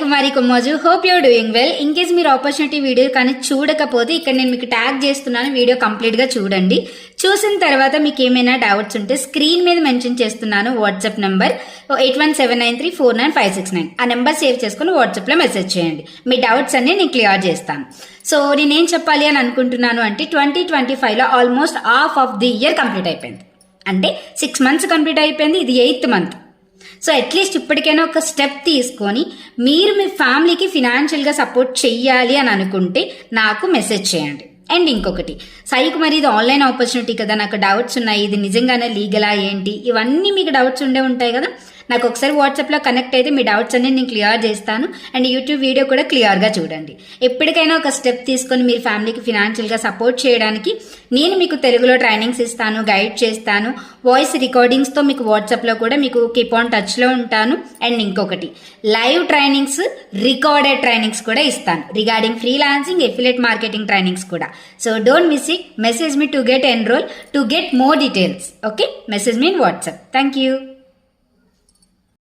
Kumari Kommoju. Hope you're doing well. In case మీరు opportunity video కానీ చూడకపోతే ఇక్కడ నేను మీకు ట్యాగ్ చేస్తున్నాను, వీడియో కంప్లీట్ గా చూడండి. చూసిన తర్వాత మీకు ఏమైనా డౌట్స్ ఉంటే స్క్రీన్ మీద మెన్షన్ చేస్తున్నాను వాట్సాప్ నంబర్ 8179349569. ఆ నెంబర్ సేవ్ చేసుకుని వాట్సాప్ లో మెసేజ్ చేయండి. మీ డౌట్స్ అన్ని నేను క్లియర్ చేస్తాను. సో నేనేం చెప్పాలి అని అనుకుంటున్నాను అంటే 2025 లో almost half of the year complete అయిపోయింది. అంటే 6 months కంప్లీట్ అయిపోయింది, ఇది 8th month. సో అట్లీస్ట్ ఇప్పటికైనా ఒక స్టెప్ తీసుకొని మీరు మీ ఫ్యామిలీకి ఫినాన్షియల్గా సపోర్ట్ చెయ్యాలి అని అనుకుంటే నాకు మెసేజ్ చేయండి. అండ్ ఇంకొకటి, సాయి కుమారి ఇది ఆన్లైన్ ఆపర్చునిటీ కదా, నాకు డౌట్స్ ఉన్నాయి, ఇది నిజంగానే లీగలా ఏంటి, ఇవన్నీ మీకు డౌట్స్ ఉంటాయి కదా, నాకు ఒకసారి వాట్సాప్లో కనెక్ట్ అయితే మీ డౌట్స్ అన్ని నేను క్లియర్ చేస్తాను. అండ్ యూట్యూబ్ వీడియో కూడా క్లియర్గా చూడండి. ఎప్పటికైనా ఒక స్టెప్ తీసుకొని మీరు ఫ్యామిలీకి ఫినాన్షియల్గా సపోర్ట్ చేయడానికి నేను మీకు తెలుగులో ట్రైనింగ్స్ ఇస్తాను, గైడ్ చేస్తాను, వాయిస్ రికార్డింగ్స్తో మీకు వాట్సాప్లో కూడా మీకు కీప్ ఆన్ టచ్లో ఉంటాను. అండ్ ఇంకొకటి, లైవ్ ట్రైనింగ్స్, రికార్డెడ్ ట్రైనింగ్స్ కూడా ఇస్తాను regarding freelancing, affiliate marketing trainings కూడా. So don't miss it. Message me to get enroll to get more details. Okay, message me in WhatsApp. Thank you.